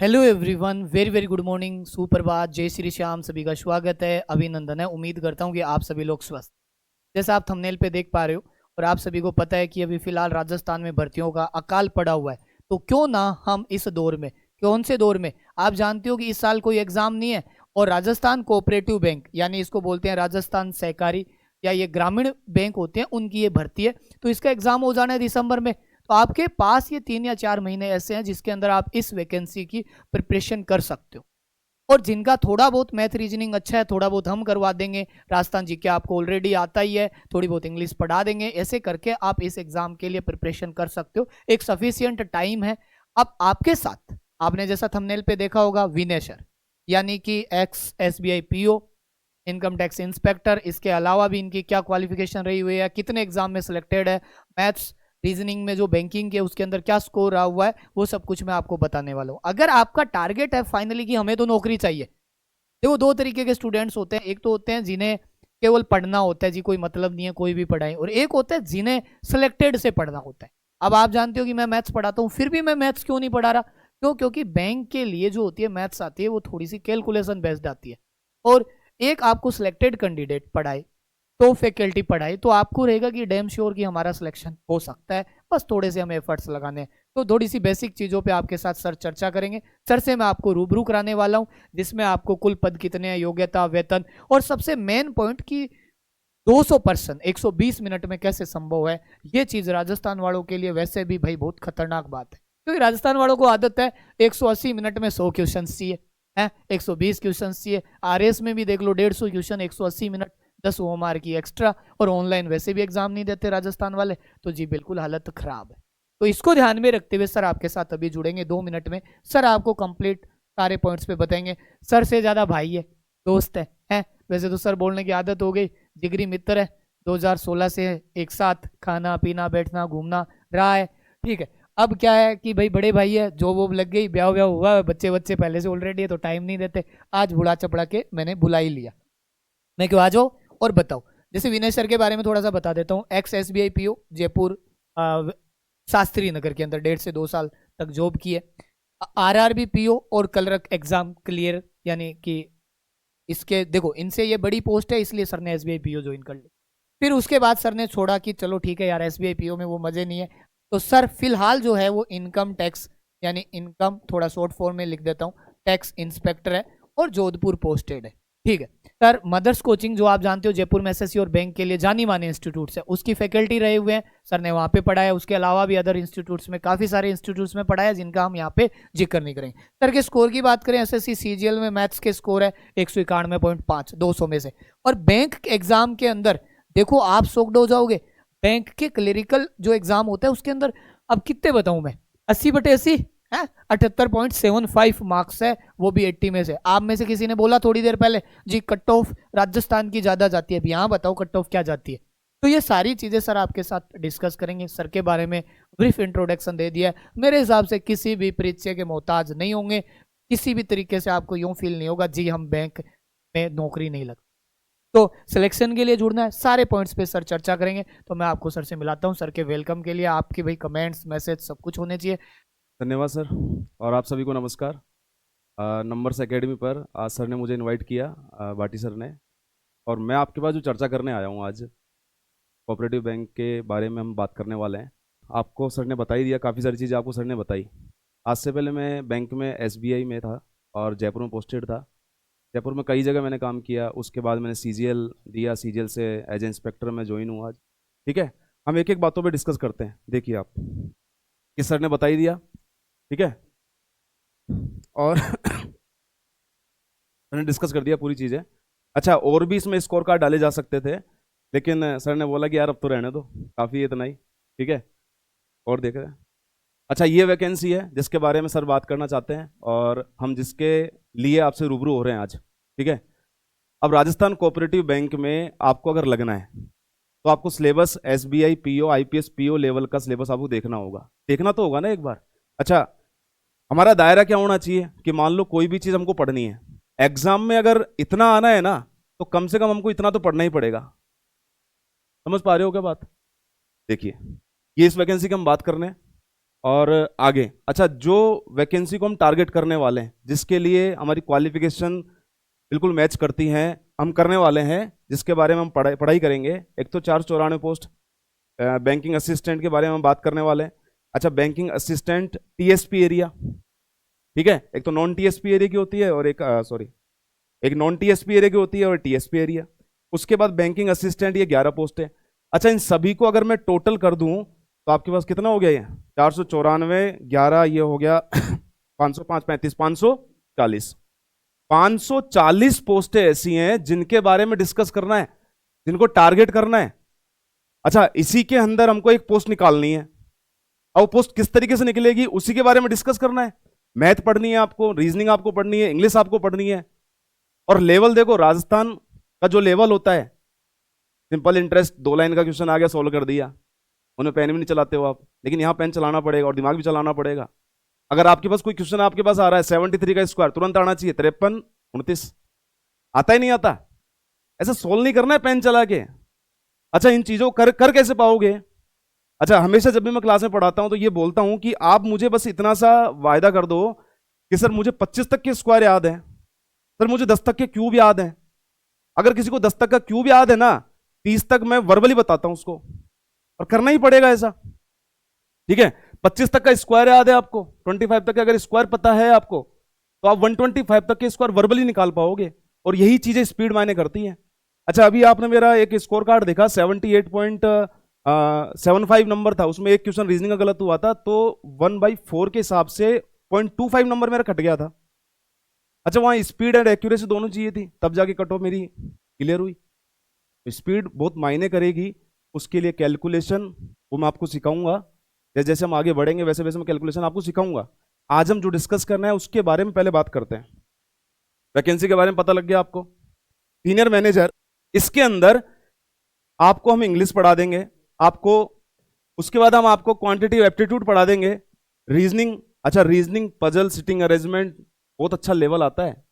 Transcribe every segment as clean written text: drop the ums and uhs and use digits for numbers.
Hello everyone, very very good morning, सुप्रभात, जय श्री श्याम। सभी का स्वागत है, अभिनंदन है। उम्मीद करता हूँ कि आप सभी लोग स्वस्थ, जैसा आप थंबनेल पे देख पा रहे हो। और आप सभी को पता है कि अभी फिलहाल राजस्थान में भर्तियों का अकाल पड़ा हुआ है। तो क्यों ना हम इस दौर में, कौन से दौर में, आप जानते हो कि इस साल कोई एग्जाम नहीं है और राजस्थान कोऑपरेटिव बैंक, यानी इसको बोलते हैं राजस्थान सहकारी या ये ग्रामीण बैंक होते हैं, उनकी ये भर्ती है। तो इसका एग्जाम हो जाना है दिसंबर में। तो आपके पास ये 3 या 4 महीने ऐसे हैं जिसके अंदर आप इस वैकेंसी की प्रिपरेशन कर सकते हो। और जिनका थोड़ा बहुत मैथ रीजनिंग अच्छा है, थोड़ा बहुत हम करवा देंगे। राजस्थान जी के आपको ऑलरेडी आता ही है, थोड़ी बहुत इंग्लिश पढ़ा देंगे। ऐसे करके आप इस एग्जाम के लिए प्रिपरेशन कर सकते हो। एक सफिशियंट टाइम है। अब आपके साथ आपने जैसा थंबनेल पे देखा होगा विनय सर, यानी कि x SBI PO, income tax inspector. इसके अलावा भी इनकी क्या क्वालिफिकेशन रही हुई है, कितने एग्जाम में सिलेक्टेड है, मैथ्स रीजनिंग में जो बैंकिंग के उसके अंदर क्या स्कोर रहा हुआ है, वो सब कुछ मैं आपको बताने वाला हूँ। अगर आपका टारगेट है फाइनली कि हमें तो नौकरी चाहिए, देखो दो तरीके के स्टूडेंट्स होते हैं। एक तो होते हैं जिन्हें केवल पढ़ना होता है, जी कोई मतलब नहीं है कोई भी पढ़ाए, और एक होता है जिन्हें सिलेक्टेड से पढ़ना होता है। अब आप जानते हो कि मैं मैथ्स पढ़ाता हूँ, फिर भी मैं मैथ्स क्यों नहीं पढ़ा रहा? क्यों? क्योंकि बैंक के लिए जो होती है मैथ्स आती है, वो थोड़ी सी कैलकुलेशन बेस्ड आती है। और एक आपको सिलेक्टेड कैंडिडेट पढ़ाए, तो फैकल्टी पढ़ाए, तो आपको रहेगा कि डैम श्योर कि हमारा सिलेक्शन हो सकता है, बस थोड़े से हमें एफर्ट्स लगाने हैं। तो थोड़ी सी बेसिक चीज़ों पे आपके साथ सर चर्चा करेंगे। सर से मैं आपको रूबरू कराने वाला हूँ, जिसमें आपको कुल पद कितने हैं, योग्यता, वेतन, और सबसे मेन पॉइंट की 200% 120 मिनट में कैसे संभव है। ये चीज़ राजस्थान वालों के लिए वैसे भी भाई बहुत खतरनाक बात है, क्योंकि राजस्थान वालों को आदत है 180 मिनट में 100 क्वेश्चन चाहिए, है 120 क्वेश्चन चाहिए। आरएस में भी देख लो 150 क्वेश्चन 180 मिनट, 10 ओएमआर की एक्स्ट्रा। और ऑनलाइन वैसे भी एग्जाम नहीं देते राजस्थान वाले, तो जी बिल्कुल हालत खराब है। तो इसको ध्यान में रखते हुए सर आपके साथ अभी जुड़ेंगे 2 मिनट में। सर आपको कंप्लीट सारे पॉइंट्स पे बताएंगे। सर से ज्यादा भाई है, दोस्त है। वैसे तो सर बोलने की आदत हो गई, जिगरी मित्र है, 2016 से एक साथ खाना पीना बैठना घूमना रहा है। ठीक है, अब क्या है कि भाई बड़े भाई है, जॉब वॉब लग गई, ब्याह व्याह हुआ, बच्चे बच्चे पहले से ऑलरेडी है, तो टाइम नहीं देते। आज बुला चपड़ा के मैंने बुला ही लिया। मैं क्यों, आ जाओ और बताओ। जैसे विनय सर के बारे में थोड़ा सा बता देता हूँ। Ex S B I P O, Jaipur Shastri Nagar के अंदर 1.5 से 2 साल तक जॉब की है। आरआरबी पीओ और कलरक एग्जाम क्लियर, यानी कि इसके देखो इनसे ये बड़ी पोस्ट है, इसलिए सर ने एसबीआई पीओ ज्वाइन कर ली। फिर उसके बाद सर ने छोड़ा कि चलो ठीक है यार, एसबीआई पीओ में वो मजे नहीं है। तो सर फिलहाल जो है वो इनकम टैक्स, यानी इनकम थोड़ा शॉर्ट फॉर्म में लिख देता हूँ, टैक्स इंस्पेक्टर है और जोधपुर पोस्टेड है। ठीक है सर। मदर्स कोचिंग जो आप जानते हो जयपुर में एसएससी और बैंक के लिए जानी माने इंस्टीट्यूट्स है, उसकी फैकल्टी रहे हुए हैं। सर ने वहाँ पे पढ़ाया, उसके अलावा भी अदर इंस्टीट्यूट्स में, काफ़ी सारे इंस्टीट्यूट्स में पढ़ाया, जिनका हम यहाँ पे जिक्र नहीं करेंगे। सर के स्कोर की बात करें, एसएससी सीजीएल में मैथ्स के स्कोर है 191.5 200 में से। और बैंक एग्जाम के अंदर देखो आप शॉक्ड हो जाओगे, बैंक के क्लेरिकल जो एग्जाम होता है उसके अंदर, अब कितने बताऊं मैं, 80/80 है, 78.75 मार्क्स है, वो भी 80 में से। आप में से किसी ने बोला थोड़ी देर पहले जी कट ऑफ राजस्थान की ज्यादा जाती है, अब यहाँ बताओ कट ऑफ क्या जाती है। तो ये सारी चीजें सर आपके साथ डिस्कस करेंगे। सर के बारे में ब्रीफ इंट्रोडक्शन दे दिया है। मेरे हिसाब से किसी भी परिचय के मोहताज नहीं होंगे, किसी भी तरीके से आपको यूं फील नहीं होगा जी हम बैंक में नौकरी नहीं लग। तो सिलेक्शन के लिए जुड़ना है, सारे पॉइंट्स पे सर चर्चा करेंगे। तो मैं आपको सर से मिलाता हूँ। सर के वेलकम के लिए आपके भाई कमेंट्स, मैसेज सब कुछ होने चाहिए। धन्यवाद सर। और आप सभी को नमस्कार। नंबर्स एकेडमी पर आज सर ने मुझे इनवाइट किया, भाटी सर ने, और मैं आपके पास जो चर्चा करने आया हूँ आज, कोऑपरेटिव बैंक के बारे में हम बात करने वाले हैं। आपको सर ने बता ही दिया, काफ़ी सारी चीज़ें आपको सर ने बताई। आज से पहले मैं बैंक में एसबीआई में था और जयपुर में पोस्टेड था। जयपुर में कई जगह मैंने काम किया, उसके बाद मैंने सीजीएल दिया, सीजीएल से एज इंस्पेक्टर मैं ज्वाइन हूँ आज। ठीक है, हम एक एक बातों पे डिस्कस करते हैं। देखिए आप, कि सर ने बता ही दिया, ठीक है, और मैंने डिस्कस कर दिया पूरी चीज़ें। अच्छा, और भी इसमें स्कोर कार्ड डाले जा सकते थे, लेकिन सर ने बोला कि यार अब तो रहने दो, काफ़ी है इतना ही, ठीक है। और देख रहे हैं, अच्छा ये वैकेंसी है जिसके बारे में सर बात करना चाहते हैं और हम जिसके लिए आपसे रूबरू हो रहे हैं आज, ठीक है। अब राजस्थान कोऑपरेटिव बैंक में आपको अगर लगना है तो आपको syllabus SBI PO IPS PO level का सिलेबस आपको देखना होगा, देखना तो होगा ना एक बार। अच्छा, हमारा दायरा क्या होना चाहिए कि मान लो कोई भी चीज़ हमको पढ़नी है, एग्जाम में अगर इतना आना है ना, तो कम से कम हमको इतना तो पढ़ना ही पड़ेगा। समझ पा रहे हो क्या बात? देखिए, ये इस वैकेंसी की हम बात कर रहे हैं, और आगे। अच्छा, जो वैकेंसी को हम टारगेट करने वाले हैं, जिसके लिए हमारी क्वालिफिकेशन बिल्कुल मैच करती हैं, हम करने वाले हैं, जिसके बारे में हम पढ़ाई करेंगे। एक तो 494 पोस्ट बैंकिंग असिस्टेंट के बारे में हम बात करने वाले हैं। अच्छा, बैंकिंग असिस्टेंट टीएसपी एरिया, ठीक है, एक तो नॉन टीएसपी एरिया की होती है और एक नॉन टीएसपी एरिया की होती है और टीएसपी एरिया। उसके बाद बैंकिंग असिस्टेंट, ये 11 पोस्ट है। अच्छा, इन सभी को अगर मैं टोटल कर दूं तो आपके पास कितना हो गया? ये 494, 11, ये हो गया 505, 35, 540। 540 पोस्टें ऐसी हैं जिनके बारे में डिस्कस करना है, जिनको टारगेट करना है। अच्छा, इसी के अंदर हमको एक पोस्ट निकालनी है, और वो पोस्ट किस तरीके से निकलेगी उसी के बारे में डिस्कस करना है। मैथ पढ़नी है आपको, रीजनिंग आपको पढ़नी है, इंग्लिश आपको पढ़नी है। और लेवल देखो, राजस्थान का जो लेवल होता है, सिंपल इंटरेस्ट 2 लाइन का क्वेश्चन आ गया, सोल्व कर दिया। उन्हें पेन भी नहीं चलाते हो आप, लेकिन यहाँ पेन चलाना पड़ेगा और दिमाग भी चलाना पड़ेगा। अगर आपके पास कोई क्वेश्चन आपके पास आ रहा है 73 का स्क्वायर, तुरंत आना चाहिए 53, 29, आता ही नहीं आता। ऐसा सोल्व नहीं करना है पेन चला के। अच्छा, इन चीजों को कर कैसे पाओगे? अच्छा, हमेशा जब भी मैं क्लास में पढ़ाता हूं तो ये बोलता हूं कि आप मुझे बस इतना सा वायदा कर दो कि सर मुझे 25 तक के स्क्वायर याद है, सर मुझे 10 तक के क्यूब याद है। अगर किसी को 10 तक का क्यूब याद है ना, 30 तक मैं वर्बली बताता हूं उसको, और करना ही पड़ेगा ऐसा, ठीक है। 25 तक का स्क्वायर याद है आपको, 25 तक का अगर स्क्वायर पता है आपको, तो आप 125 तक के स्क्वायर वर्बली निकाल पाओगे। और यही चीजें स्पीड मायने करती हैं। अच्छा, अभी आपने मेरा एक स्कोर कार्ड देखा, 78.75 नंबर था, उसमें एक क्वेश्चन रीजनिंग का गलत हुआ था, तो 1/4 के हिसाब से 0.25 नंबर मेरा कट गया था। अच्छा, वहां स्पीड एंड एक्यूरेसी दोनों चाहिए थी, तब जाके कट ऑफ मेरी क्लियर हुई। स्पीड बहुत मायने करेगी, उसके लिए कैलकुलेशन वो मैं आपको सिखाऊंगा। जैसे जैसे हम आगे बढ़ेंगे वैसे वैसे मैं कैलकुलेशन आपको सिखाऊंगा। आज हम जो डिस्कस करना है उसके बारे में पहले बात करते हैं। वैकेंसी के बारे में पता लग गया आपको, सीनियर मैनेजर। इसके अंदर आपको हम इंग्लिश पढ़ा देंगे आपको, उसके बाद हम आपको क्वांटिटी एप्टीट्यूड पढ़ा देंगे, रीजनिंग। अच्छा, रीजनिंग, पजल, सिटिंग अरेंजमेंट बहुत अच्छा लेवल आता है।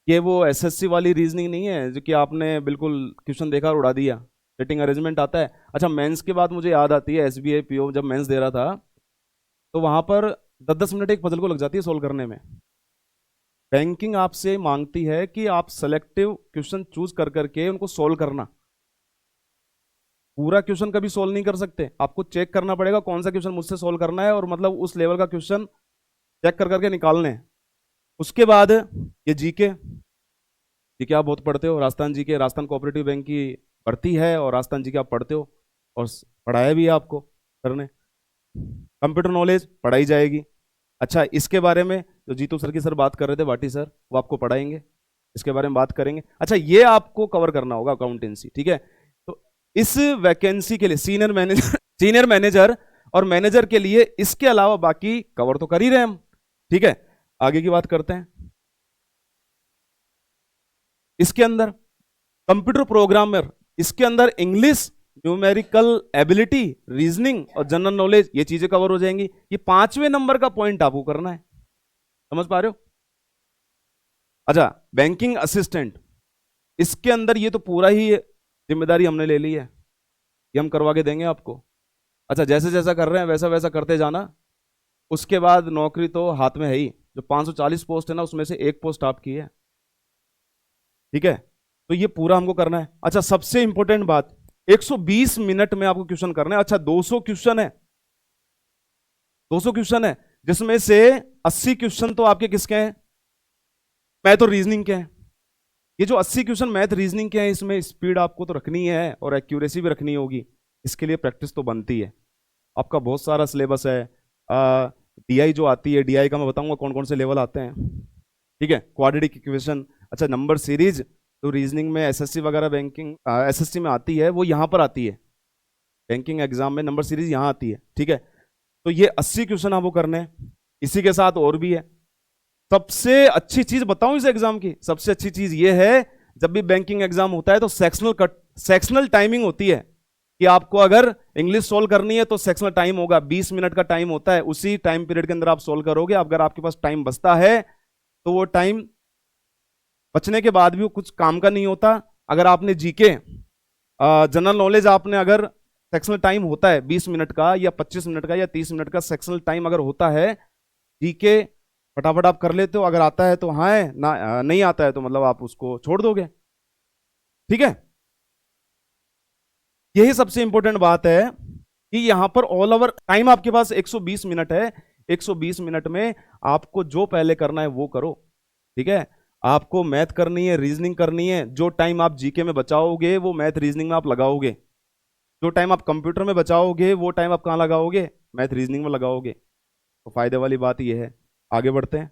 ये वो एसएससी वाली रीजनिंग नहीं है जो कि आपने बिल्कुल क्वेश्चन देखा और उड़ा दिया। सिटिंग अरेंजमेंट आता है। अच्छा, मेंस के बाद मुझे याद आती है एसबीआई पीओ, जब मेंस दे रहा था तो वहां पर 10-10 मिनट एक पजल को लग जाती है सोल्व करने में। बैंकिंग आपसे मांगती है कि आप सेलेक्टिव क्वेश्चन चूज कर करके उनको सोल्व करना। पूरा क्वेश्चन कभी सोल्व नहीं कर सकते, आपको चेक करना पड़ेगा कौन सा क्वेश्चन मुझसे सोल्व करना है, और मतलब उस लेवल का क्वेश्चन चेक कर करके निकालने हैं। उसके बाद ये जीके, जीके आप बहुत पढ़ते हो, Rajasthan GK, Rajasthan cooperative bank की भर्ती है और राजस्थान जीके आप पढ़ते हो और पढ़ाया भी है आपको सर ने। कंप्यूटर नॉलेज पढ़ाई जाएगी। अच्छा, इसके बारे में जो जीतू सर की सर बात कर रहे थे, भाटी सर, वो आपको पढ़ाएंगे, इसके बारे में बात करेंगे। अच्छा, ये आपको कवर करना होगा अकाउंटेंसी, ठीक है। तो इस वैकेंसी के लिए सीनियर मैनेजर सीनियर मैनेजर और मैनेजर के लिए इसके अलावा बाकी कवर तो कर ही रहे हैं हम, ठीक है। आगे की बात करते हैं। इसके अंदर कंप्यूटर प्रोग्रामर, इसके अंदर इंग्लिश, न्यूमेरिकल एबिलिटी, रीजनिंग और जनरल नॉलेज, ये चीजें कवर हो जाएंगी। ये 5वें नंबर का पॉइंट आपको करना है, समझ पा रहे हो? अच्छा, बैंकिंग असिस्टेंट, इसके अंदर ये तो पूरा ही जिम्मेदारी हमने ले ली है, ये हम करवा के देंगे आपको। अच्छा, जैसे जैसा कर रहे हैं वैसा वैसा करते जाना। उसके बाद नौकरी तो हाथ में है ही, जो 540 पोस्ट है ना उसमें से एक पोस्ट आपकी है, ठीक है। तो ये पूरा हमको करना है। अच्छा, सबसे इंपॉर्टेंट बात, 120 मिनट में आपको क्वेश्चन करना है। अच्छा, 200 क्वेश्चन है, 200 क्वेश्चन है, जिसमें से 80 क्वेश्चन तो आपके किसके हैं? मैथ और रीजनिंग के हैं। ये जो 80 क्वेश्चन मैथ रीजनिंग के हैं, इसमें स्पीड आपको तो रखनी है और एक्यूरेसी भी रखनी होगी। इसके लिए प्रैक्टिस तो बनती है। आपका बहुत सारा सिलेबस है। डीआई जो आती है, डीआई का मैं बताऊंगा कौन कौन से लेवल आते हैं, ठीक है। क्वाड्रेटिक इक्वेशन, अच्छा नंबर सीरीज, तो रीजनिंग में एसएससी वगैरह बैंकिंग एसएससी में आती है, वो यहाँ पर आती है। बैंकिंग एग्जाम में नंबर सीरीज यहाँ आती है, ठीक है। तो ये 80 क्वेश्चन आपको करने हैं। इसी के साथ और भी है। सबसे अच्छी चीज बताऊं इस एग्जाम की, सबसे अच्छी चीज ये है, जब भी बैंकिंग एग्जाम होता है तो सेक्शनल टाइमिंग होती है कि आपको अगर इंग्लिश सोल्व करनी है तो सेक्शनल टाइम होगा, 20 मिनट का टाइम होता है। उसी टाइम पीरियड के अंदर आप सोल्व करोगे। अगर आपके पास टाइम बचता है तो वो टाइम बचने के बाद भी वो कुछ काम का नहीं होता। अगर आपने जीके जनरल नॉलेज आपने अगर सेक्शनल टाइम होता है 20 मिनट का या 25 मिनट का या 30 मिनट का सेक्शनल टाइम अगर होता है, जीके फटाफट आप कर लेते हो, अगर आता है तो हाँ है ना, नहीं आता है तो मतलब आप उसको छोड़ दोगे। ठीक है, यही सबसे इंपॉर्टेंट बात है कि यहां पर ऑल ओवर टाइम आपके पास 120 मिनट है। 120 मिनट में आपको जो पहले करना है वो करो। ठीक है, आपको मैथ करनी है, रीजनिंग करनी है। जो टाइम आप जीके में बचाओगे वो मैथ रीजनिंग में आप लगाओगे। जो टाइम आप कंप्यूटर में बचाओगे वो टाइम आप कहां लगाओगे? मैथ रीजनिंग में लगाओगे। तो फायदे वाली बात यह है। आगे बढ़ते हैं।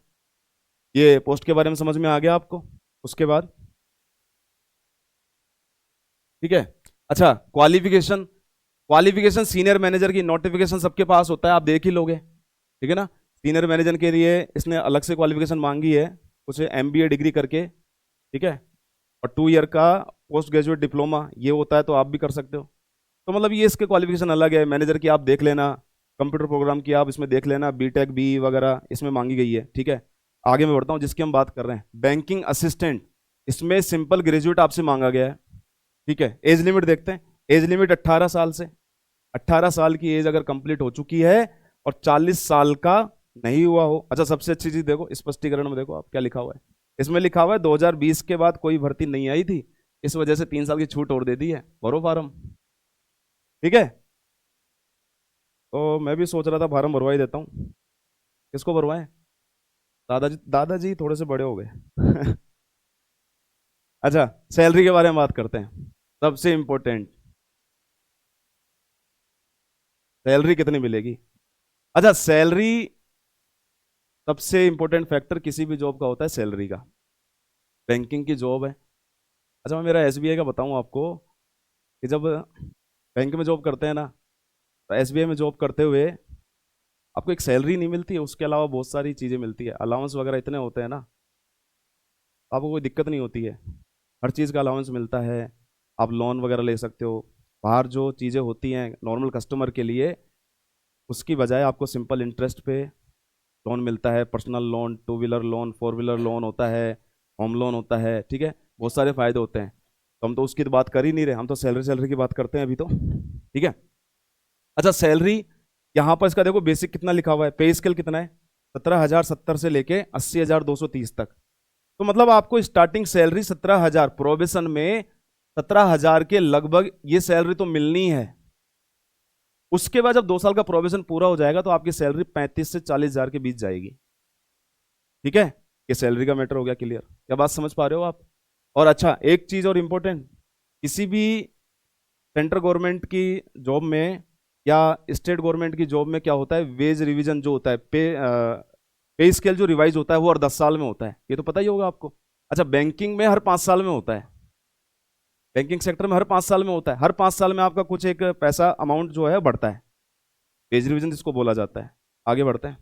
ये पोस्ट के बारे में समझ में आ गया आपको? उसके बाद ठीक है, अच्छा क्वालिफिकेशन। क्वालिफिकेशन सीनियर मैनेजर की नोटिफिकेशन सबके पास होता है, आप देख ही लोगे। ठीक है ना, सीनियर मैनेजर के लिए इसने अलग से क्वालिफिकेशन मांगी है, कुछ एमबीए डिग्री करके। ठीक है, और 2 ईयर का पोस्ट ग्रेजुएट डिप्लोमा ये होता है, तो आप भी कर सकते हो। तो मतलब ये इसके क्वालिफिकेशन अलग है। मैनेजर की आप देख लेना, कंप्यूटर प्रोग्राम की आप इसमें देख लेना, बीटेक बी वगैरह इसमें मांगी गई है। ठीक है, आगे मैं बढ़ता हूँ। जिसकी हम बात कर रहे हैं बैंकिंग असिस्टेंट, इसमें सिंपल ग्रेजुएट आपसे मांगा गया है। ठीक है, एज लिमिट देखते हैं। एज लिमिट 18 साल से, 18 साल की एज अगर कंप्लीट हो चुकी है और 40 साल का नहीं हुआ हो। अच्छा, सबसे अच्छी चीज देखो, स्पष्टीकरण में देखो आप क्या लिखा हुआ है। इसमें लिखा हुआ है 2020 के बाद कोई भर्ती नहीं आई थी, इस वजह से 3 साल की छूट और दे दी है, भरो फार्म। ठीक है, तो मैं भी सोच रहा था फार्म भरवा ही देता हूँ। किसको भरवाएं? दादाजी, दादाजी थोड़े से बड़े हो गए। अच्छा, सैलरी के बारे में बात करते हैं। सबसे इंपॉर्टेंट, सैलरी कितनी मिलेगी? अच्छा, सैलरी सबसे इंपॉर्टेंट फैक्टर किसी भी जॉब का होता है, सैलरी का। बैंकिंग की जॉब है। अच्छा, मैं मेरा एसबीआई का बताऊं आपको कि जब बैंक में जॉब करते हैं ना, तो एसबीआई में जॉब करते हुए आपको एक सैलरी नहीं मिलती है, उसके अलावा बहुत सारी चीज़ें मिलती है। अलाउंस वगैरह इतने होते हैं ना, आपको कोई दिक्कत नहीं होती है। हर चीज़ का अलाउंस मिलता है, आप लोन वगैरह ले सकते हो। बाहर जो चीज़ें होती हैं नॉर्मल कस्टमर के लिए, उसकी बजाय आपको सिंपल इंटरेस्ट पे लोन मिलता है। Personal loan, 2 wheeler loan, 4 wheeler loan होता है, होम लोन होता है। ठीक है, बहुत सारे फायदे होते हैं। तो हम तो उसकी तो बात कर ही नहीं रहे, हम तो सैलरी सैलरी की बात करते हैं अभी तो। ठीक है, अच्छा सैलरी यहाँ पर इसका देखो बेसिक कितना लिखा हुआ है, पे स्केल कितना है, 17,070 से लेके 80,230 तक। तो मतलब आपको स्टार्टिंग सैलरी 17,000, प्रोबेशन में 17,000 के लगभग ये सैलरी तो मिलनी है। उसके बाद जब 2 साल का प्रोबेशन पूरा हो जाएगा तो आपकी सैलरी 35 से 40,000 के बीच जाएगी। ठीक है, ये सैलरी का मैटर हो गया क्लियर। क्या बात समझ पा रहे हो आप? और अच्छा, एक चीज और इंपॉर्टेंट, किसी भी सेंट्रल गवर्नमेंट की जॉब में या स्टेट गवर्नमेंट की जॉब में क्या होता है, वेज रिवीजन जो होता है, पे स्केल जो रिवाइज होता है वो हर 10 साल में होता है, ये तो पता ही होगा आपको। अच्छा, बैंकिंग में हर 5 साल में होता है। बैंकिंग सेक्टर में हर 5 साल में होता है। हर 5 साल में आपका कुछ एक पैसा अमाउंट जो है बढ़ता है, वेज रिवीजन जिसको बोला जाता है। आगे बढ़ते हैं।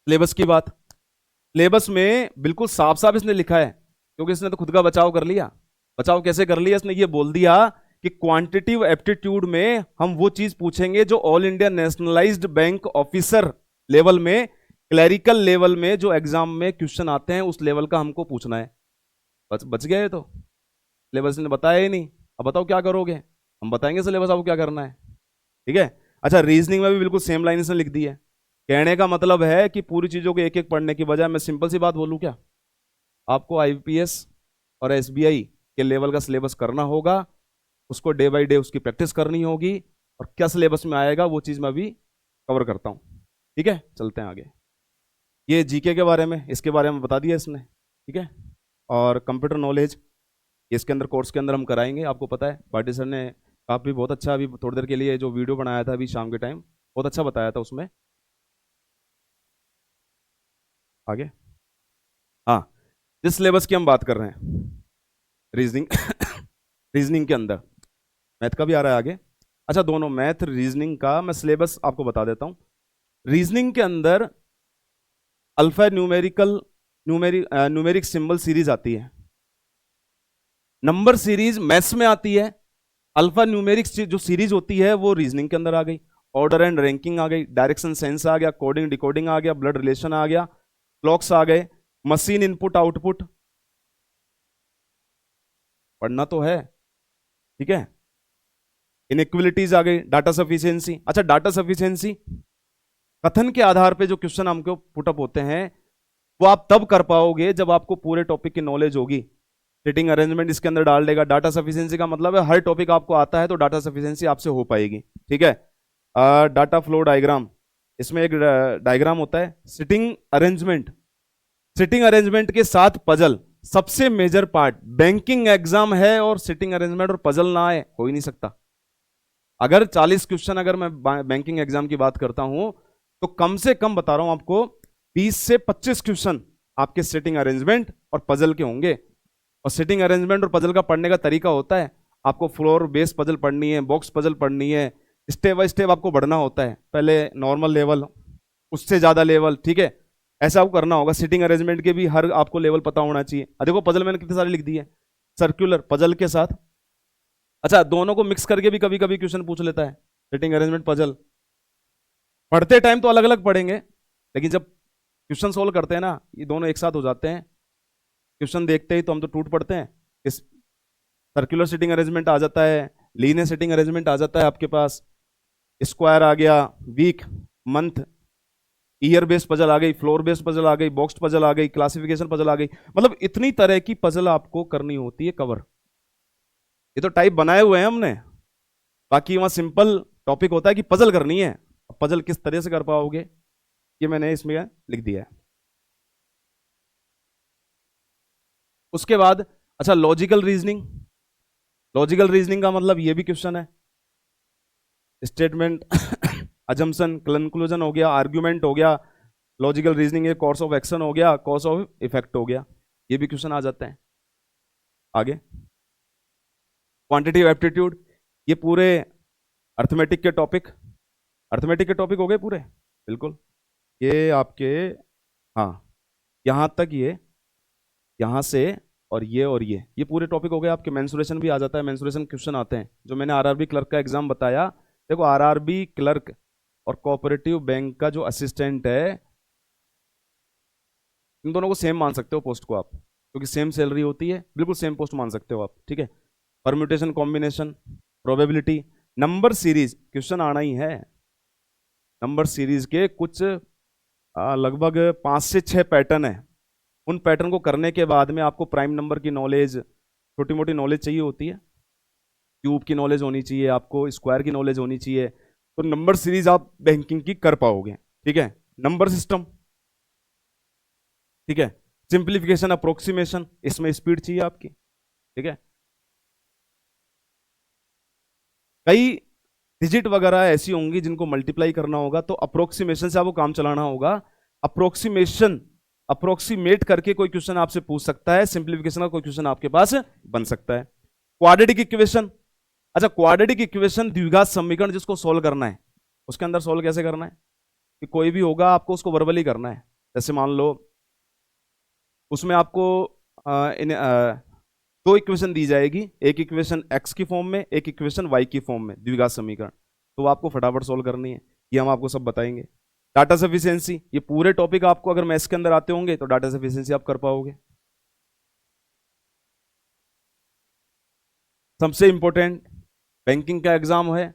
सिलेबस की बात, सिलेबस में बिल्कुल साफ साफ इसने लिखा है, क्योंकि इसने तो खुद का बचाव कर लिया। बचाव कैसे कर लिया? इसने ये बोल दिया कि क्वांटिटिव एप्टीट्यूड में हम वो चीज पूछेंगे जो all India nationalised bank officer level में, क्लरिकल लेवल में जो एग्जाम में क्वेश्चन आते हैं उस लेवल का हमको पूछना है। बच गए। तो सिलेबस ने बताया ही नहीं, अब बताओ क्या करोगे? हम बताएंगे सिलेबस आपको क्या करना है। ठीक है, अच्छा रीजनिंग में भी बिल्कुल सेम लाइन इसने लिख दी है। कहने का मतलब है कि पूरी चीजों को एक एक पढ़ने की बजाय मैं सिंपल सी बात बोलूं क्या, आपको आईपीएस और एसबीआई के लेवल का सिलेबस करना होगा, उसको डे बाय डे उसकी प्रैक्टिस करनी होगी, और क्या सिलेबस में आएगा वो चीज मैं अभी कवर करता हूं। ठीक है, चलते हैं आगे। ये जीके के बारे में, इसके बारे में बता दिया इसने। ठीक है, और कंप्यूटर नॉलेज इसके अंदर कोर्स के अंदर हम कराएंगे। आपको पता है पार्टी सर ने काफ़ी बहुत अच्छा अभी थोड़ी देर के लिए जो वीडियो बनाया था अभी शाम के टाइम, बहुत अच्छा बताया था उसमें। आगे, हाँ, जिस सिलेबस की हम बात कर रहे हैं रीजनिंग, रीजनिंग के अंदर मैथ का भी आ रहा है आगे। अच्छा, दोनों मैथ रीजनिंग का मैं सिलेबस आपको बता देता हूँ। रीजनिंग के अंदर alpha numerical numeric symbol series आती है, नंबर सीरीज मैथ्स में आती है, अल्फा न्यूमेरिक जो सीरीज होती है वो रीजनिंग के अंदर आ गई, ऑर्डर एंड रैंकिंग आ गई, डायरेक्शन सेंस आ गया, कोडिंग डिकोडिंग आ गया, ब्लड रिलेशन आ गया, क्लॉक्स आ गए, मशीन इनपुट आउटपुट, पढ़ना तो है, ठीक है। इनइक्वलिटीज आ गई, डाटा सफिशिएंसी। अच्छा, डाटा सफिशिएंसी कथन के आधार पे जो क्वेश्चन हमको पुटअप होते हैं वो आप तब कर पाओगे जब आपको पूरे टॉपिक की नॉलेज होगी। सिटिंग अरेंजमेंट इसके अंदर डाल देगा। डाटा सफिशिएंसी का मतलब है हर टॉपिक आपको आता है तो डाटा सफिशिएंसी आपसे हो पाएगी, ठीक है। डाटा फ्लो डायग्राम, इसमें एक डायग्राम होता है। सिटिंग अरेंजमेंट, सिटिंग अरेंजमेंट के साथ पजल सबसे मेजर पार्ट। बैंकिंग एग्जाम है और सिटिंग अरेंजमेंट और पजल ना आए, हो ही नहीं सकता। अगर 40 क्वेश्चन अगर मैं बैंकिंग एग्जाम की बात करता हूं तो कम से कम बता रहा हूं आपको 20 से 25 क्वेश्चन आपके सिटिंग अरेंजमेंट और पजल के होंगे। और सिटिंग अरेंजमेंट और पजल का पढ़ने का तरीका होता है, आपको फ्लोर बेस पजल पढ़नी है, बॉक्स पजल पढ़नी है, स्टेप बाय स्टेप आपको बढ़ना होता है। पहले नॉर्मल लेवल, उससे ज्यादा लेवल, ठीक है, ऐसा आपको करना होगा। सिटिंग अरेंजमेंट के भी हर आपको लेवल पता होना चाहिए। देखो पजल मैंने कितने सारे लिख दिए, सर्कुलर पजल के साथ। अच्छा, दोनों को मिक्स करके भी कभी कभी क्वेश्चन पूछ लेता है, सिटिंग अरेंजमेंट पजल। पढ़ते टाइम तो अलग अलग पढ़ेंगे, लेकिन जब क्वेश्चन सोल्व करते हैं ना, ये दोनों एक साथ हो जाते हैं। क्वेश्चन देखते ही तो हम तो टूट पड़ते हैं। इस सर्कुलर सिटिंग अरेंजमेंट आ जाता है, लीनियर सिटिंग अरेंजमेंट आ जाता है आपके पास, स्क्वायर आ गया, week, month, year based puzzle आ गई, फ्लोर बेस्ड पजल आ गई, बॉक्स पजल आ गई, क्लासिफिकेशन पजल आ गई। मतलब इतनी तरह की पजल आपको करनी होती है कवर। ये तो टाइप बनाए हुए हैं हमने, बाकी वहां सिंपल टॉपिक होता है कि पजल करनी है। पजल किस तरह से कर पाओगे ये मैंने इसमें लिख दिया है। उसके बाद अच्छा, लॉजिकल रीजनिंग। लॉजिकल रीजनिंग का मतलब ये भी क्वेश्चन है। स्टेटमेंट, अजम्पशन, कंक्लूजन हो गया, आर्ग्यूमेंट हो गया। Logical reasoning, course of action हो गया, कॉज ऑफ इफेक्ट हो गया, ये भी क्वेश्चन आ जाते हैं। आगे क्वांटिटेटिव एप्टीट्यूड, ये पूरे अर्थमेटिक के टॉपिक, अर्थमेटिक के टॉपिक हो गए पूरे, बिल्कुल। ये आपके, हाँ, यहाँ तक, ये यहाँ से और ये पूरे टॉपिक हो गए आपके। मेंसुरेशन भी आ जाता है, मेंसुरेशन क्वेश्चन आते हैं जो मैंने आरआरबी क्लर्क का एग्जाम बताया। देखो आरआरबी क्लर्क और कोऑपरेटिव बैंक का जो असिस्टेंट है, इन दोनों को सेम मान सकते हो पोस्ट को आप, क्योंकि सेम सैलरी होती है, बिल्कुल सेम पोस्ट मान सकते हो आप, ठीक है। Permutation, combination, probability, number series question आना ही है। नंबर सीरीज के कुछ लगभग 5 से 6 पैटर्न है। उन पैटर्न को करने के बाद में आपको प्राइम नंबर की नॉलेज, छोटी मोटी नॉलेज चाहिए होती है, क्यूब की नॉलेज होनी चाहिए, आपको स्क्वायर की नॉलेज होनी चाहिए, तो नंबर सीरीज आप बैंकिंग की कर पाओगे, ठीक है। नंबर सिस्टम, ठीक है। सिंप्लीफिकेशन, अप्रोक्सीमेशन, इसमें स्पीड चाहिए आपकी, ठीक है। कई डिजिट वगैरह ऐसी होंगी जिनको मल्टीप्लाई करना होगा, तो अप्रोक्सीमेशन से आपको काम चलाना होगा। अप्रोक्सीमेशन, अप्रोक्सीमेट करके कोई क्वेश्चन आपसे पूछ सकता है, सिंप्लीफिकेशन का कोई क्वेश्चन आपके पास बन सकता है। क्वाड्रेटिक इक्वेशन, अच्छा क्वाड्रेटिक इक्वेशन द्विघात समीकरण जिसको सोल्व करना है, उसके अंदर सोल्व कैसे करना है कि कोई भी होगा आपको उसको वर्बली करना है। जैसे मान लो उसमें आपको दो इक्वेशन दी जाएगी, एक इक्वेशन एक्स की फॉर्म में, एक इक्वेशन वाई की फॉर्म में, द्विघात समीकरण, तो वो आपको फटाफट सोल्व करनी है, ये हम आपको सब बताएंगे। डाटा सफिशिएंसी, ये पूरे टॉपिक आपको अगर मैथ्स के अंदर आते होंगे तो डाटा सफिशिएंसी आप कर पाओगे। सबसे इंपॉर्टेंट, बैंकिंग का एग्जाम है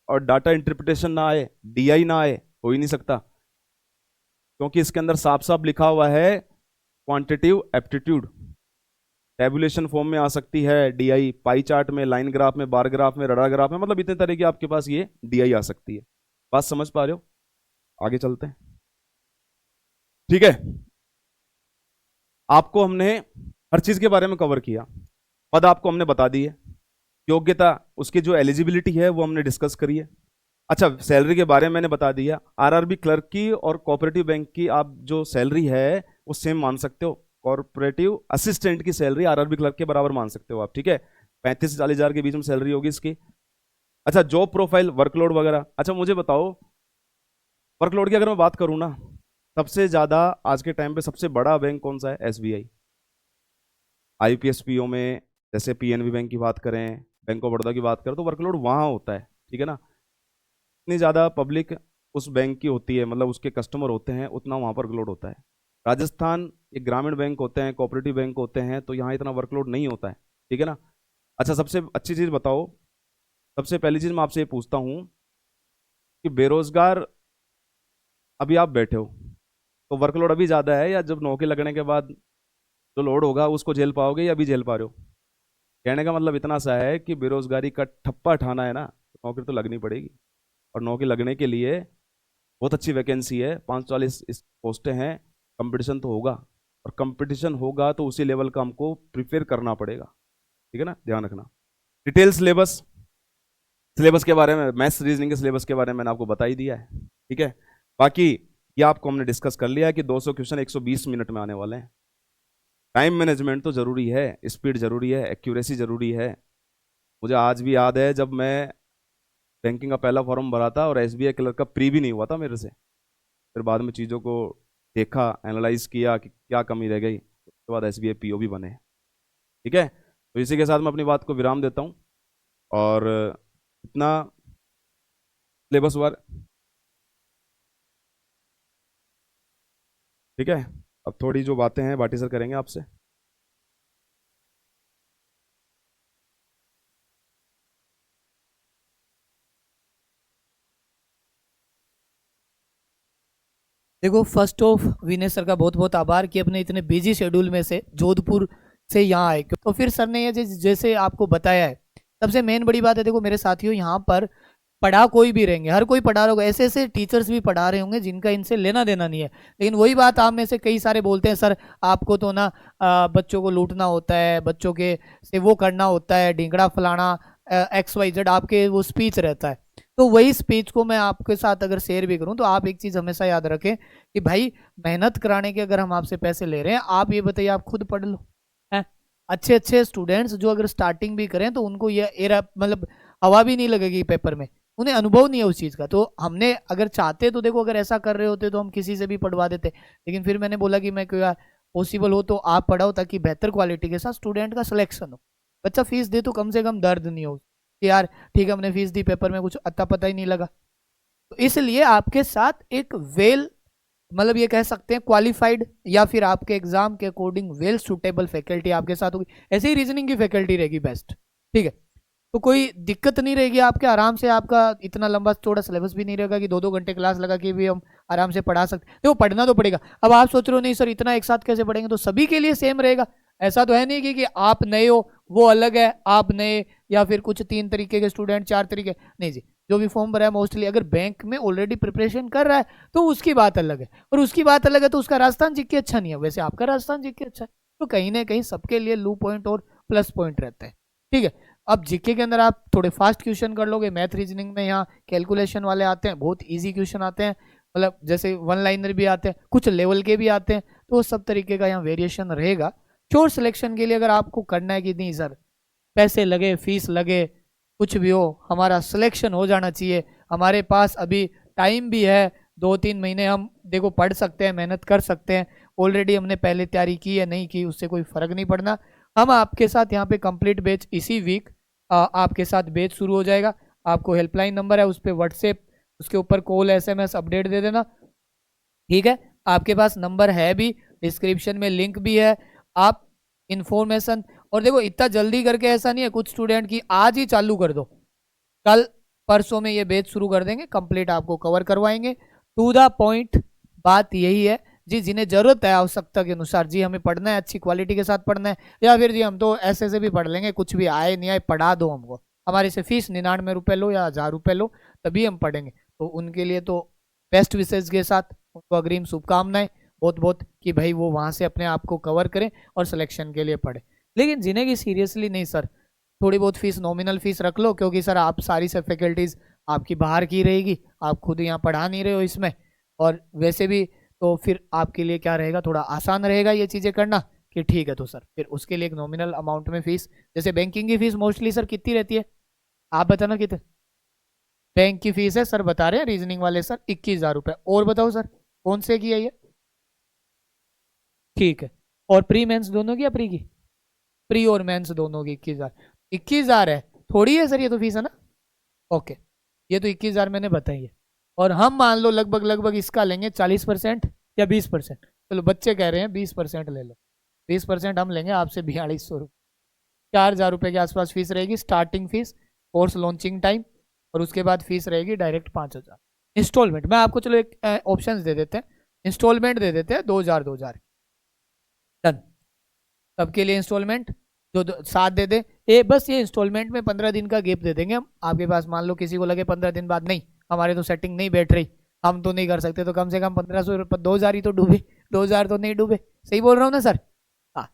और डाटा इंटरप्रिटेशन ना आए, डीआई ना आए, हो ही नहीं सकता, क्योंकि इसके अंदर साफ साफ लिखा हुआ है क्वांटिटेटिव एप्टीट्यूड। टेबुलेशन फॉर्म में आ सकती है डीआई, पाई चार्ट में, लाइन ग्राफ में, बार ग्राफ में, रडार ग्राफ में, मतलब इतने तरह की आपके पास ये डीआई आ सकती है। बात समझ पा रहे हो? आगे चलते हैं, ठीक है। आपको हमने हर चीज के बारे में कवर किया, पद आपको हमने बता दी है, योग्यता, उसकी जो एलिजिबिलिटी है वो हमने डिस्कस करी है। अच्छा, सैलरी के बारे में मैंने बता दिया। आरआरबी क्लर्क की और कोऑपरेटिव बैंक की आप जो सैलरी है वो सेम मान सकते हो। कॉर्पोरेटिव असिस्टेंट की सैलरी आरआरबी क्लर्क के बराबर मान सकते हो आप, ठीक है। 35 से 40 हजार के बीच में सैलरी होगी इसकी। अच्छा, जॉब प्रोफाइल, वर्कलोड वगैरह। अच्छा मुझे बताओ, वर्कलोड की अगर मैं बात करूं ना, सबसे ज्यादा आज के टाइम पे सबसे बड़ा बैंक कौन सा है? एसबीआई। आईपीएस पीओ में जैसे पीएनबी बैंक की बात करें, बैंक ऑफ बड़ौदा की बात करें, तो वर्कलोड वहां होता है, ठीक है ना। इतनी ज़्यादा पब्लिक उस बैंक की होती है, मतलब उसके कस्टमर होते हैं, उतना वहाँ पर वर्कलोड होता है। राजस्थान ये ग्रामीण बैंक होते हैं, कोऑपरेटिव बैंक होते हैं, तो यहाँ इतना वर्कलोड नहीं होता है, ठीक है ना। अच्छा, सबसे अच्छी चीज बताओ, सबसे पहली चीज मैं आपसे ये पूछता हूँ कि बेरोजगार अभी आप बैठे हो तो वर्कलोड अभी ज्यादा है, या जब नौकरी लगने के बाद जो लोड होगा उसको झेल पाओगे, या अभी झेल पा रहे हो? कहने का मतलब इतना सा है कि बेरोजगारी का ठप्पा ठाना है ना, तो नौकरी तो लगनी पड़ेगी। और नौकरी लगने के लिए बहुत अच्छी वैकेंसी है, 540 इस पोस्टें हैं, कंपटीशन तो होगा। और कंपटीशन होगा तो उसी लेवल का हमको प्रिपेयर करना पड़ेगा, ठीक है ना, ध्यान रखना। डिटेल सिलेबस, सिलेबस के बारे में, मैथ्स रीजनिंग के सिलेबस के बारे में मैंने आपको बता ही दिया है, ठीक है। बाकी ये आपको हमने डिस्कस कर लिया है कि 200 क्वेश्चन 120 मिनट में आने वाले हैं। टाइम मैनेजमेंट तो जरूरी है, स्पीड जरूरी है, एक्यूरेसी जरूरी है। मुझे आज भी याद है जब मैं बैंकिंग का पहला फॉर्म भरा था और एसबीआई क्लर्क का प्री भी नहीं हुआ था मेरे से, फिर बाद में चीज़ों को देखा, एनालाइज किया कि क्या कमी रह गई, उसके बाद एसबीआई पीओ भी बने, ठीक है। तो इसी के साथ मैं अपनी बात को विराम देता हूँ, और इतना सिलेबस वार, ठीक है। अब थोड़ी जो बातें हैं बाटी सर करेंगे आपसे। देखो, फर्स्ट ऑफ विनय सर का बहुत बहुत आभार कि अपने इतने बिजी शेड्यूल में से जोधपुर से यहाँ आए। तो फिर सर ने ये जैसे आपको बताया है, सबसे मेन बड़ी बात है, देखो मेरे साथियों, यहाँ पर पढ़ा कोई भी रहेंगे, हर कोई पढ़ा रहा होगा, ऐसे ऐसे टीचर्स भी पढ़ा रहे होंगे जिनका इनसे लेना देना नहीं है। लेकिन वही बात आप में से कई सारे बोलते हैं, सर आपको तो ना बच्चों को लूटना होता है, बच्चों के से वो करना होता है, ढींगड़ा फलाना XYZ आपके वो स्पीच रहता है। तो वही स्पीच को मैं आपके साथ अगर शेयर भी करूं तो आप एक चीज हमेशा याद रखें कि भाई, मेहनत कराने के अगर हम आपसे पैसे ले रहे हैं, आप ये बताइए, आप खुद पढ़ लो। हैं? अच्छे अच्छे स्टूडेंट्स जो अगर स्टार्टिंग भी करें तो उनको ये एरा मतलब हवा भी नहीं लगेगी पेपर में, उन्हें अनुभव नहीं है उस चीज़ का। तो हमने अगर चाहते तो देखो, अगर ऐसा कर रहे होते तो हम किसी से भी पढ़वा देते, लेकिन फिर मैंने बोला कि मैं क्या पॉसिबल हो तो आप पढ़ाओ, ताकि बेहतर क्वालिटी के साथ स्टूडेंट का सिलेक्शन हो। बच्चा फीस दे तो कम से कम दर्द नहीं हो कि यार ठीक है, हमने फीस दी, पेपर में कुछ अता पता ही नहीं लगा। तो इसलिए आपके साथ एक वेल मतलब ये कह सकते हैं क्वालिफाइड, या फिर आपके एग्जाम के अकॉर्डिंग वेल सुटेबल फैकल्टी आपके साथ होगी। ऐसे ही रीजनिंग की फैकल्टी रहेगी बेस्ट, ठीक है। तो कोई दिक्कत नहीं रहेगी आपके, आराम से आपका इतना लंबा चौड़ा सिलेबस भी नहीं रहेगा कि 2-2 घंटे क्लास लगा के भी हम आराम से पढ़ा सकते हैं। देखो पढ़ना तो पड़ेगा। अब आप सोच रहे हो नहीं सर इतना एक साथ कैसे पढ़ेंगे, तो सभी के लिए सेम रहेगा। ऐसा तो है नहीं कि आप नए हो वो अलग है, आप नए, या फिर कुछ 3 तरीके के स्टूडेंट, 4 तरीके, नहीं जी। जो भी फॉर्म भरा है मोस्टली अगर बैंक में ऑलरेडी प्रिपरेशन कर रहा है तो उसकी बात अलग है, और उसकी बात अलग है तो उसका राजस्थान जीके अच्छा नहीं है, वैसे आपका राजस्थान जीके अच्छा है। तो कहीं ना कहीं सबके लिए लू पॉइंट और प्लस पॉइंट रहते हैं, ठीक है। अब जीके के अंदर आप थोड़े फास्ट क्वेश्चन कर लोगे, मैथ रीजनिंग में यहाँ कैलकुलेशन वाले आते हैं, बहुत इजी क्वेश्चन आते हैं, मतलब जैसे वन लाइनर भी आते हैं, कुछ लेवल के भी आते हैं, तो सब तरीके का यहाँ वेरिएशन रहेगा। श्योर सिलेक्शन के लिए अगर आपको करना है कि नहीं सर पैसे लगे, फीस लगे, कुछ भी हो, हमारा सिलेक्शन हो जाना चाहिए, हमारे पास अभी टाइम भी है, 2-3 महीने हम देखो पढ़ सकते हैं, मेहनत कर सकते हैं, ऑलरेडी हमने पहले तैयारी की है नहीं की उससे कोई फर्क नहीं पड़ना। हम आपके साथ यहाँ पे कंप्लीट बैच इसी वीक आपके साथ बैच शुरू हो जाएगा। आपको हेल्पलाइन नंबर है, उस पर व्हाट्सएप, उसके ऊपर कॉल SMS अपडेट दे देना, ठीक है। आपके पास नंबर है भी, डिस्क्रिप्शन में लिंक भी है, आप इंफॉर्मेशन। और देखो इतना जल्दी करके ऐसा नहीं है कुछ स्टूडेंट की आज ही चालू कर दो, कल परसों में ये बैच शुरू कर देंगे, कंप्लीट आपको कवर करवाएंगे। टू द पॉइंट बात यही है जी, जिन्हें जरूरत है आवश्यकता के अनुसार, जी हमें पढ़ना है, अच्छी क्वालिटी के साथ पढ़ना है, या फिर जी हम तो ऐसे से भी पढ़ लेंगे, कुछ भी आए नहीं आए पढ़ा दो हमको, हमारे से फीस 99 रुपये लो या 1000 रुपये लो, तभी हम पढ़ेंगे। तो उनके लिए तो बेस्ट विशेष के साथ उनको अग्रिम शुभकामनाएं बहुत बहुत कि भाई वो वहाँ से अपने आप को कवर करें और सिलेक्शन के लिए पढ़े। लेकिन जिन्हें की सीरियसली नहीं सर, थोड़ी बहुत फीस नॉमिनल फीस रख लो, क्योंकि सर आप सारी सब फैकल्टीज आपकी बाहर की रहेगी, आप खुद यहाँ पढ़ा नहीं रहे हो इसमें, और वैसे भी तो फिर आपके लिए क्या रहेगा, थोड़ा आसान रहेगा ये चीज़ें करना कि ठीक है। तो सर फिर उसके लिए एक नॉमिनल अमाउंट में फीस, जैसे बैंकिंग की फीस मोस्टली सर कितनी रहती है, आप बताना कितने बैंक की फीस है, सर बता रहे हैं रीजनिंग वाले सर 21,000 रुपये। और बताओ सर कौन से की है ये, ठीक है। और प्री मेंस दोनों की या प्री की, प्री और मेंस दोनों की 21,000, 21,000 है, थोड़ी है सर ये तो फीस है ना, ओके। ये तो 21,000 मैंने बताई है, और हम मान लो लगभग लगभग इसका लेंगे 40% या 20%, चलो बच्चे कह रहे हैं 20% ले लो, 20% हम लेंगे आपसे 4200 रुपये, 4,000 रुपये के आसपास फीस रहेगी, starting fees, course launching time, और उसके बाद फीस रहेगी डायरेक्ट 5,000। इंस्टॉलमेंट में आपको चलो एक ऑप्शन दे देते हैं, इंस्टॉलमेंट दे देते हैं 2,000 डन। सबके लिए इंस्टॉलमेंट जो 7 दे दे बस ये इंस्टॉलमेंट में 15 दिन का गैप दे देंगे हम आपके पास। मान लो किसी को लगे 15 दिन बाद नहीं हमारे तो सेटिंग नहीं बैठ रही, हम तो नहीं कर सकते, तो कम से कम 1,500 2,000 ही तो डूबे, 2,000 तो नहीं डूबे, सही बोल रहा हूँ ना सर? हाँ,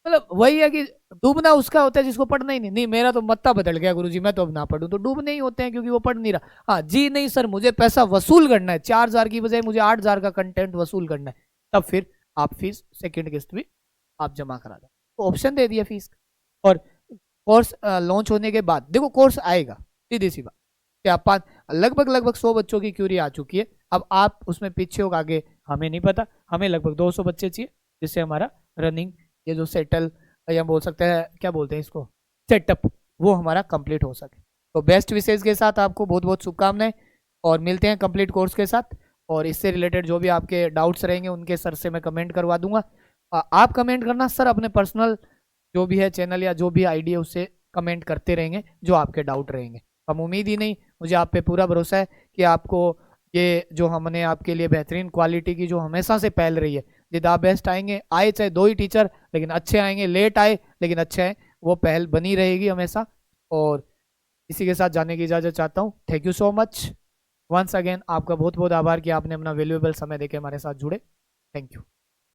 मतलब वही है कि डूबना उसका होता है जिसको पढ़ना ही नहीं मेरा तो मत्ता बदल गया गुरुजी, मैं तो अब ना पढ़ूं, तो डूब नहीं होते हैं क्योंकि वो पढ़ नहीं रहा। हाँ जी नहीं सर मुझे पैसा वसूल करना है, 4,000 की बजाय मुझे 8,000 का कंटेंट वसूल करना है, तब फिर आप फीस सेकेंड किस्त भी आप जमा करा दो, तो ऑप्शन दे दिया फीस। और कोर्स लॉन्च होने के बाद देखो कोर्स आएगा, सीधी सी बात, क्या लगभग 100 बच्चों की क्यूरी आ चुकी है। अब आप उसमें पीछे हो आगे हमें नहीं पता, हमें लगभग 200 बच्चे चाहिए जिससे हमारा रनिंग ये जो सेटल या बोल सकते हैं क्या बोलते हैं इसको सेटअप, वो हमारा कंप्लीट हो सके। तो बेस्ट विशेष के साथ आपको बहुत बहुत शुभकामनाएं, और मिलते हैं कंप्लीट कोर्स के साथ। और इससे रिलेटेड जो भी आपके डाउट्स रहेंगे उनके सर से मैं कमेंट करवा दूंगा। आप कमेंट करना सर अपने पर्सनल जो भी है चैनल या जो भी आईडी है उससे कमेंट करते रहेंगे जो आपके डाउट रहेंगे। हम उम्मीद ही नहीं, मुझे आप पे पूरा भरोसा है कि आपको ये जो हमने आपके लिए बेहतरीन क्वालिटी की जो हमेशा से पहल रही है, जिद आप बेस्ट आएंगे, आए चाहे 2 ही टीचर लेकिन अच्छे आएंगे, लेट आए लेकिन अच्छे आए, वो पहल बनी रहेगी हमेशा। और इसी के साथ जाने की इजाज़त चाहता हूँ। Thank you so much once again, आपका बहुत बहुत आभार कि आपने अपना वैल्यूएबल समय देके हमारे साथ जुड़े। Thank you.